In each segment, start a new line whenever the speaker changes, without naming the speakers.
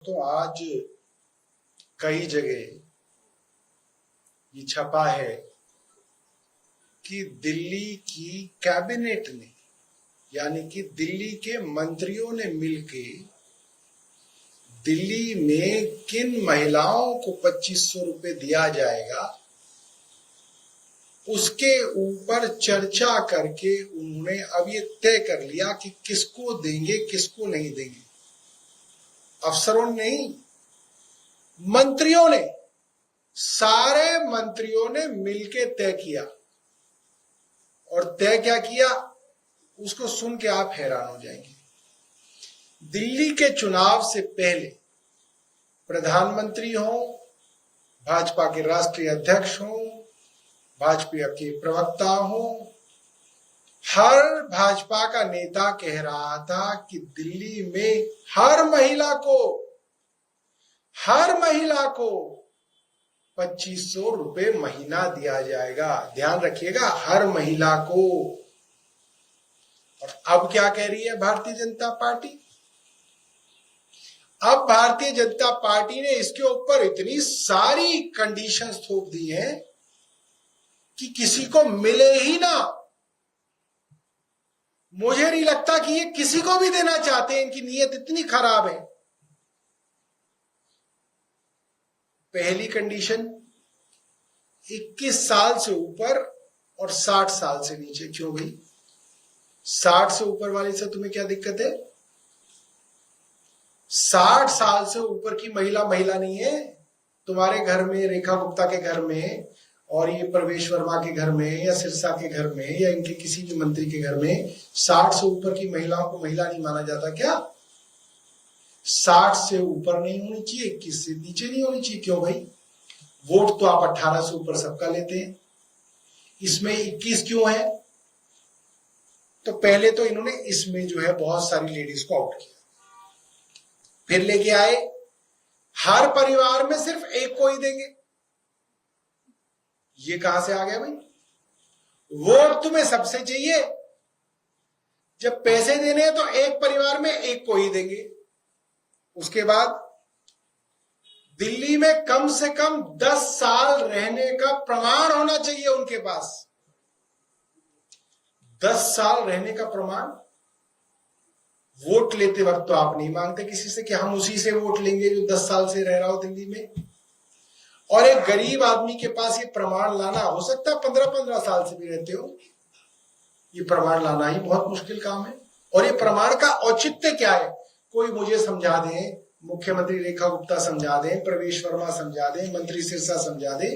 तो आज कई जगह ये छपा है कि दिल्ली की कैबिनेट ने यानी कि दिल्ली के मंत्रियों ने मिलके दिल्ली में किन महिलाओं को 2500 रुपए दिया जाएगा उसके ऊपर चर्चा करके उन्होंने अब ये तय कर लिया कि किसको देंगे किसको नहीं देंगे। अफसरों ने नहीं, मंत्रियों ने, सारे मंत्रियों ने मिलके तय किया। और तय क्या किया उसको सुन के आप हैरान हो जाएंगे। दिल्ली के चुनाव से पहले प्रधानमंत्री हो, भाजपा के राष्ट्रीय अध्यक्ष हो, भाजपा के प्रवक्ता हो, हर भाजपा का नेता कह रहा था कि दिल्ली में हर महिला को 2500 रुपए महीना दिया जाएगा। ध्यान रखिएगा, हर महिला को। और अब क्या कह रही है भारतीय जनता पार्टी? अब भारतीय जनता पार्टी ने इसके ऊपर इतनी सारी कंडीशंस थोप दी हैं कि किसी को मिले ही ना। मुझे नहीं लगता कि ये किसी को भी देना चाहते हैं, इनकी नीयत इतनी खराब है। पहली कंडीशन 21 साल से ऊपर और 60 साल से नीचे। क्यों भाई? 60 से ऊपर वाले से तुम्हें क्या दिक्कत है? 60 साल से ऊपर की महिला नहीं है। तुम्हारे घर में, रेखा गुप्ता के घर में और ये प्रवेश वर्मा के घर में या सिरसा के घर में या इनके किसी भी मंत्री के घर में 60 से ऊपर की महिलाओं को महिला नहीं माना जाता क्या? 60 से ऊपर नहीं होनी चाहिए, 21 से नीचे नहीं होनी चाहिए। क्यों भाई? वोट तो आप 18 से ऊपर सबका लेते हैं, इसमें 21 क्यों है? तो पहले तो इन्होंने इसमें जो है बहुत सारी लेडीज को आउट किया। फिर लेके आए हर परिवार में सिर्फ एक को ही देंगे। ये कहां से आ गया भाई? वोट तुम्हें सबसे चाहिए, जब पैसे देने हैं तो एक परिवार में एक को ही देंगे। उसके बाद दिल्ली में कम से कम 10 साल रहने का प्रमाण होना चाहिए उनके पास। 10 साल रहने का प्रमाण। वोट लेते वक्त तो आप नहीं मांगते किसी से कि हम उसी से वोट लेंगे जो 10 साल से रह रहा हो दिल्ली में। और एक गरीब आदमी के पास ये प्रमाण लाना, हो सकता है 15-15 साल से भी रहते हो, ये प्रमाण लाना ही बहुत मुश्किल काम है। और ये प्रमाण का औचित्य क्या है? कोई मुझे समझा दे, मुख्यमंत्री रेखा गुप्ता समझा दे, प्रवेश वर्मा समझा दे, मंत्री सिरसा समझा दे,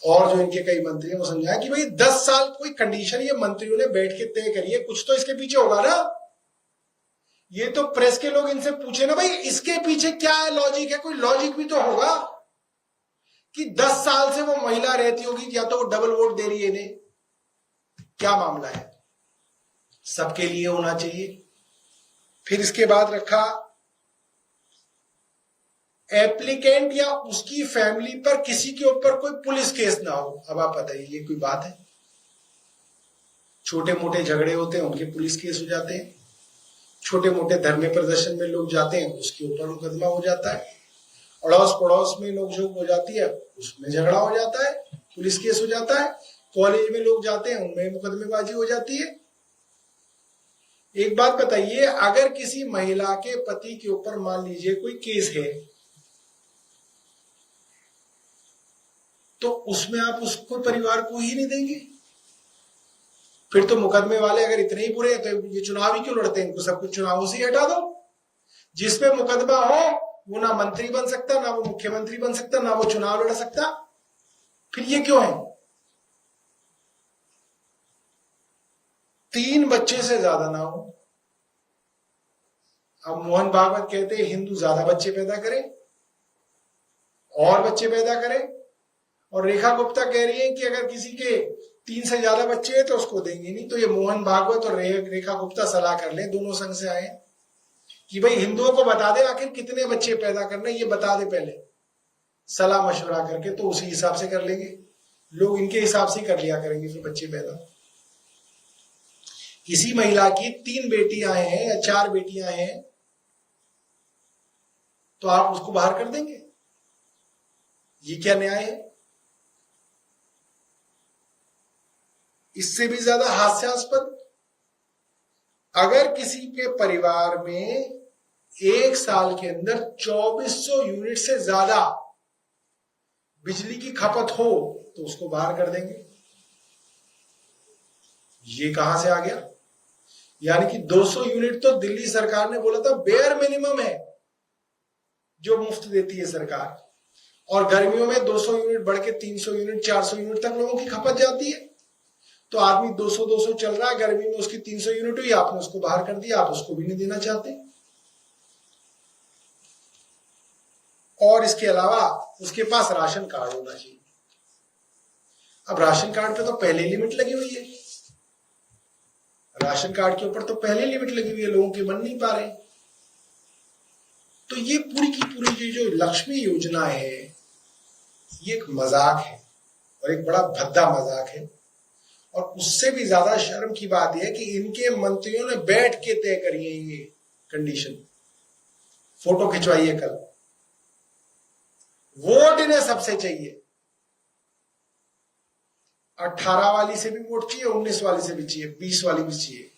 और जो इनके कई मंत्री हैं वो समझाए कि भाई 10 साल कोई कंडीशन ये मंत्रियों ने बैठ के तय करी है, कुछ तो इसके पीछे होगा ना। ये तो प्रेस के लोग इनसे पूछे ना भाई इसके पीछे क्या है, लॉजिक है? कोई लॉजिक भी तो होगा कि 10 साल से वो महिला रहती होगी, या तो वो डबल वोट दे रही है इन्हें, क्या मामला है? सबके लिए होना चाहिए। फिर इसके बाद रखा एप्लीकेंट या उसकी फैमिली पर किसी के ऊपर कोई पुलिस केस ना हो। अब आप बताइए ये कोई बात है? छोटे मोटे झगड़े होते हैं उनके पुलिस केस हो जाते हैं, छोटे मोटे धरने प्रदर्शन में लोग जाते हैं उसके ऊपर मुकदमा हो जाता है, अड़ोस पड़ोस में लोग जो हो जाती है उसमें झगड़ा हो जाता है, पुलिस केस हो जाता है, कॉलेज में लोग जाते हैं उनमें मुकदमेबाजी हो जाती है। एक बात बताइए, अगर किसी महिला के पति के ऊपर मान लीजिए कोई केस है तो उसमें आप उसको परिवार को ही नहीं देंगे? फिर तो मुकदमे वाले अगर इतने ही बुरे हैं तो ये चुनाव ही क्यों लड़ते हैं? इनको सब कुछ चुनावों से हटा दो। जिसपे मुकदमा हो वो ना मंत्री बन सकता, ना वो मुख्यमंत्री बन सकता, ना वो चुनाव लड़ सकता। फिर ये क्यों है? 3 बच्चे से ज्यादा ना हो। अब मोहन भागवत कहते हैं हिंदू ज्यादा बच्चे पैदा करें और बच्चे पैदा करें, और रेखा गुप्ता कह रही है कि अगर किसी के 3 से ज्यादा बच्चे हैं तो उसको देंगे नहीं। तो ये मोहन भागवत और रेखा गुप्ता सलाह कर ले, दोनों संघ से आए, कि भाई हिंदुओं को बता दे आखिर कितने बच्चे पैदा करने, ये बता दे पहले, सलाह मशवरा करके, तो उसी हिसाब से कर लेंगे लोग। इनके हिसाब से कर लिया करेंगे फिर बच्चे पैदा। किसी महिला की 3 बेटियां हैं या 4 बेटियां हैं तो आप उसको बाहर कर देंगे? ये क्या न्याय है? इससे भी ज्यादा हास्यास्पद, अगर किसी के परिवार में एक साल के अंदर 2400 यूनिट से ज्यादा बिजली की खपत हो तो उसको बाहर कर देंगे। ये कहां से आ गया? यानी कि 200 यूनिट तो दिल्ली सरकार ने बोला था बेयर मिनिमम है जो मुफ्त देती है सरकार, और गर्मियों में 200 यूनिट बढ़ के 300 यूनिट 400 यूनिट तक लोगों की खपत जाती है। तो आदमी 200 चल रहा है, गर्मी में उसकी 300 यूनिट हुई, आपने उसको बाहर कर दिया, आप उसको भी नहीं देना चाहते। और इसके अलावा उसके पास राशन कार्ड होना चाहिए। अब राशन कार्ड पे तो पहले लिमिट लगी हुई है, राशन कार्ड के ऊपर तो पहले लिमिट लगी हुई है, लोगों के बन नहीं पा रहे। तो ये पूरी की पूरी जो लक्ष्मी योजना है ये एक मजाक है, और एक बड़ा भद्दा मजाक है। और उससे भी ज्यादा शर्म की बात यह है कि इनके मंत्रियों ने बैठ के तय करी है ये कंडीशन। फोटो खिंचवाइए कल, वोट इन्हें सबसे चाहिए। 18 वाली से भी वोट चाहिए, 19 वाली से भी चाहिए, 20 वाली भी चाहिए।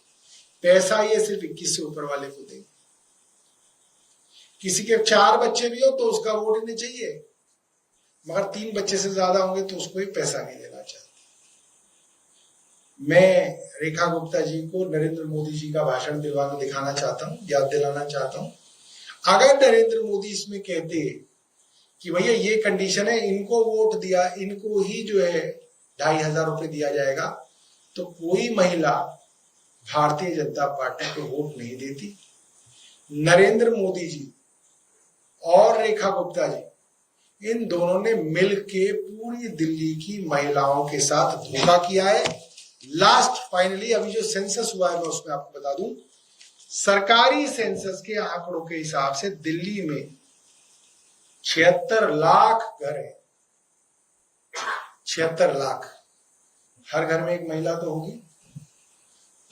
पैसा ये सिर्फ 21 से ऊपर वाले को देंगे। किसी के 4 बच्चे भी हो तो उसका वोट इन्हें चाहिए, मगर 3 बच्चे से ज्यादा होंगे तो उसको ही पैसा नहीं देना चाहते। मैं रेखा गुप्ता जी को नरेंद्र मोदी जी का भाषण दिखाना चाहता हूं, याद दिलाना चाहता हूं। अगर नरेंद्र मोदी इसमें कहते कि भैया ये कंडीशन है, इनको वोट दिया, इनको ही जो है 2500 रुपए दिया जाएगा, तो कोई महिला भारतीय जनता पार्टी को वोट नहीं देती। नरेंद्र मोदी जी और रेखा गुप्ता जी, इन दोनों ने मिलके पूरी दिल्ली की महिलाओं के साथ धोखा किया है। लास्ट फाइनली अभी जो सेंसस हुआ है मैं उसमें आपको बता दूं, सरकारी सेंसस के आंकड़ों के हिसाब से दिल्ली में 76 लाख घर है। 76 लाख, हर घर में एक महिला तो होगी,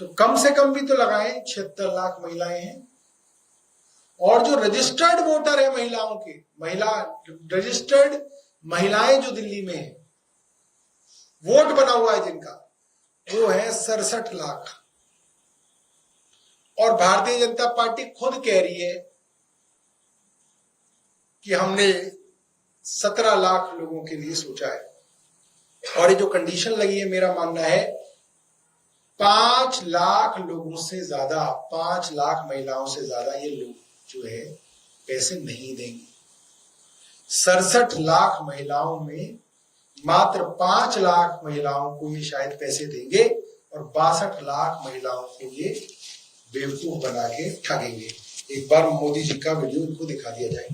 तो कम से कम भी तो लगाएं, 76 लाख महिलाएं हैं। और जो रजिस्टर्ड वोटर है महिलाओं के, रजिस्टर्ड महिलाएं जो दिल्ली में है, वोट बना हुआ है जिनका, वो है 67 लाख। और भारतीय जनता पार्टी खुद कह रही है कि हमने 17 लाख लोगों के लिए सोचा है। और ये जो कंडीशन लगी है, मेरा मानना है 5 लाख लोगों से ज्यादा, 5 लाख महिलाओं से ज्यादा ये लोग जो है पैसे नहीं देंगे। 67 लाख महिलाओं में मात्र 5 लाख महिलाओं को ये शायद पैसे देंगे, और 62 लाख महिलाओं को ये बेवकूफ बना के ठगेंगे। एक बार मोदी जी का वीडियो इनको दिखा दिया जाए।